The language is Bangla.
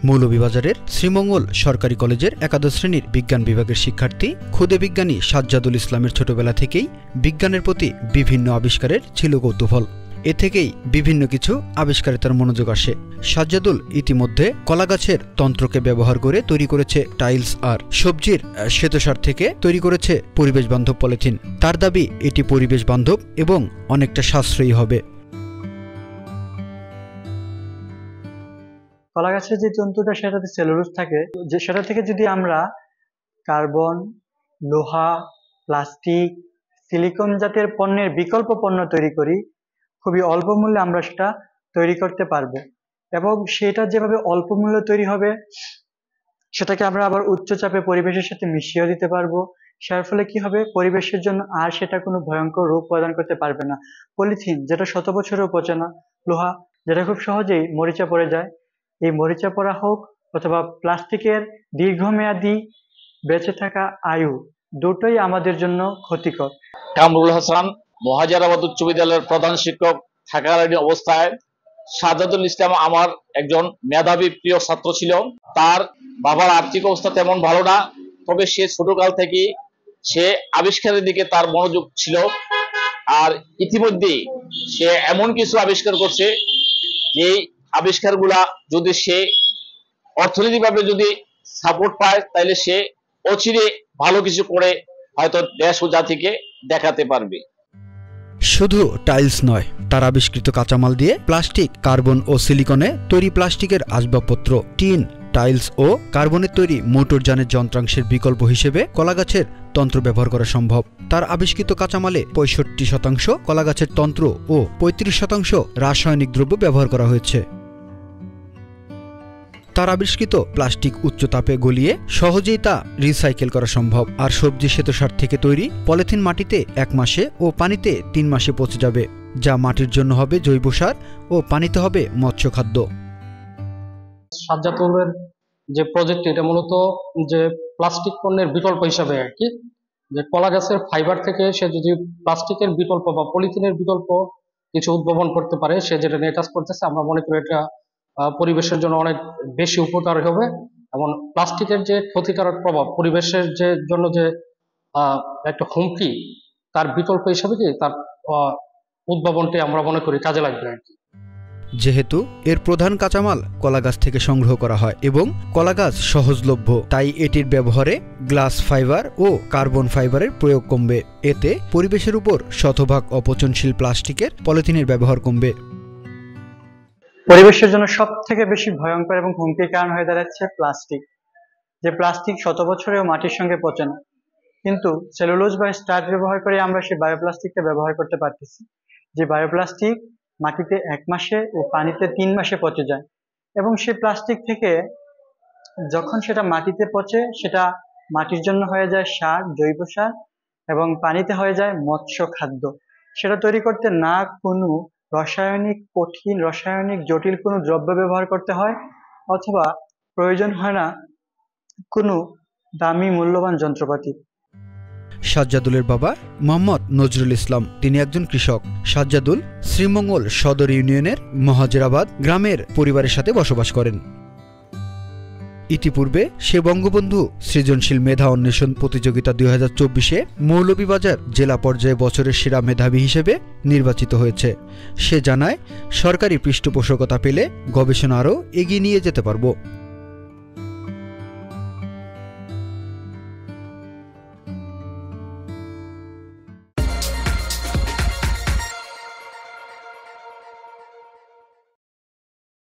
মৌলভীবাজারের শ্রীমঙ্গল সরকারি কলেজের একাদশ শ্রেণীর বিজ্ঞান বিভাগের শিক্ষার্থী খুদে বিজ্ঞানী সাজ্জাদুল ইসলামের ছোটবেলা থেকেই বিজ্ঞানের প্রতি বিভিন্ন আবিষ্কারের ছিল কৌতূহল। এ থেকেই বিভিন্ন কিছু আবিষ্কারে তার মনোযোগ আসে। সাজ্জাদুল ইতিমধ্যে কলাগাছের তন্ত্রকে ব্যবহার করে তৈরি করেছে টাইলস আর সবজির শ্বেতসার থেকে তৈরি করেছে পরিবেশ বান্ধব পলিথিন। তার দাবি এটি পরিবেশ বান্ধব এবং অনেকটা সাশ্রয়ী হবে। কলাগাছের যে তন্তুটা সেটাতে সেলুলোজ থাকে, যে সেটা থেকে যদি আমরা কার্বন, লোহা, প্লাস্টিক, সিলিকন জাতীয় পণ্যের বিকল্প পণ্য তৈরি করি, খুবই অল্প মূল্যে আমরা সেটা তৈরি করতে পারবো। এবং সেটা যেভাবে অল্প মূল্যে তৈরি হবে সেটাকে আমরা আবার উচ্চ চাপে পরিবেশের সাথে মিশিয়ে দিতে পারবো। যার ফলে কি হবে, পরিবেশের জন্য আর সেটা কোনো ভয়ঙ্কর রূপ প্রদান করতে পারবে না। পলিথিন যেটা 100 বছরেও পচে না, লোহা যেটা খুব সহজেই মরিচা পড়ে যায়, এই মরিচা পড়া হোক অথবা প্লাস্টিকের দীর্ঘমেয়াদী বেঁচে থাকা আয়ু, দুটোই আমাদের জন্য ক্ষতিকর। কামরুল হাসান মহাজারাবাদ উচ্চ বিদ্যালয়ের প্রধান শিক্ষক থাকাকালীন অবস্থায় সাজ্জাদুল ইসলাম আমার একজন মেধাবী প্রিয় ছাত্র ছিল। তার বাবার আর্থিক অবস্থা তেমন ভালো না, তবে সে ছোটকাল থেকে সে আবিষ্কারের দিকে তার মনোযোগ ছিল। আর ইতিমধ্যে সে এমন কিছু আবিষ্কার করছে যে আবিষ্কারগুলা যদি সে অর্থনৈতিকভাবে যদি সাপোর্ট পায় তাহলে সে অচিরে ভালো কিছু করে হয়তো দেশ ও জাতিকে দেখাতে পারবে। শুধু টাইলস নয়, তার আবিষ্কৃত কাঁচামাল দিয়ে প্লাস্টিক, কার্বন ও সিলিকনে তৈরি প্লাস্টিকের আসবাবপত্র, টিন, টাইলস ও কার্বনের তৈরি মোটরযানের যন্ত্রাংশের বিকল্প হিসেবে কলাগাছের তন্ত্র ব্যবহার করা সম্ভব। তার আবিষ্কৃত কাঁচামালে 65% কলাগাছের তন্ত্র ও 35% রাসায়নিক দ্রব্য ব্যবহার করা হয়েছে। তার আবিষ্কৃত প্লাস্টিক উচ্চ তাপে গলিয়ে সহজেই তা রিসাইকেল করা সম্ভব। আর সবজি শ্বেতসার থেকে তৈরি পলিথিন মাটিতে 1 মাসে ও পানিতে 3 মাসে পচে যাবে, যা মাটির জন্য হবে জৈব সার ও পানিতে হবে মৎস্য খাদ্য। সাজ্জাদুলের যে প্রজেক্ট, এটা মূলত যে প্লাস্টিক পণ্যের বিকল্প হিসাবে আর কি, যে কলা গাছের ফাইবার থেকে সে যদি প্লাস্টিকের বিকল্প বা পলিথিনের বিকল্প কিছু উদ্ভাবন করতে পারে, সে যেটা নিয়ে কাজ করতেছে, আমরা মনে করি এটা পরিবেশের জন্য অনেক বেশি উপকার হবে। এবং প্লাস্টিকের যে ক্ষতিকারক প্রভাব পরিবেশের যে জন্য যে একটা হুমকি, তার বিকল্প হিসাবে কি তার উদ্ভাবনটি আমরা মনে করি কাজে লাগবে আর কি। যেহেতু এর প্রধান কাঁচামাল কলাগাছ থেকে সংগ্রহ করা হয় এবং কলাগাছ সহজলভ্য, তাই এটির ব্যবহারে গ্লাস ফাইবার ও কার্বন ফাইবারের প্রয়োগ কমবে। এতে পরিবেশের উপর শতভাগ অপচনশীল প্লাস্টিকের পলিথিনের ব্যবহার কমবে। পরিবেশের জন্য সব থেকে বেশি ভয়ঙ্কর এবং হুমকির কারণ হয়ে দাঁড়াচ্ছে প্লাস্টিক। যে প্লাস্টিক 100 বছরেও মাটির সঙ্গে পচে না, কিন্তু সেলুলোজ বা স্টার্চ ব্যবহার করে আমরা সেই বায়োপ্লাস্টিকটা ব্যবহার করতে পারতেছি। যে বায়োপ্লাস্টিক মাটিতে 1 মাসে ও পানিতে 3 মাসে পচে যায়, এবং সেই প্লাস্টিক থেকে যখন সেটা মাটিতে পচে, সেটা মাটির জন্য হয়ে যায় সার, জৈব সার, এবং পানিতে হয়ে যায় মৎস্য খাদ্য। সেটা তৈরি করতে না কোনো রাসায়নিক জটিল কোনো দ্রব্য ব্যবহার করতে হয়, অথবা প্রয়োজন হয় না কোনো দামি মূল্যবান যন্ত্রপাতি। সাজ্জাদুলের বাবা মোহাম্মদ নজরুল ইসলাম, তিনি একজন কৃষক। সাজ্জাদুল শ্রীমঙ্গল সদর ইউনিয়নের মহাজেরাবাদ গ্রামের পরিবারের সাথে বসবাস করেন। ইতিপূর্বে সে বঙ্গবন্ধু সৃজনশীল মেধা অন্বেষণ প্রতিযোগিতা 2024-এ মৌলভীবাজার জেলা পর্যায়ে বছরের সেরা মেধাবী হিসেবে নির্বাচিত হয়েছে। সে জানায়, সরকারি পৃষ্ঠপোষকতা পেলে গবেষণা আরও এগিয়ে নিয়ে যেতে পারব।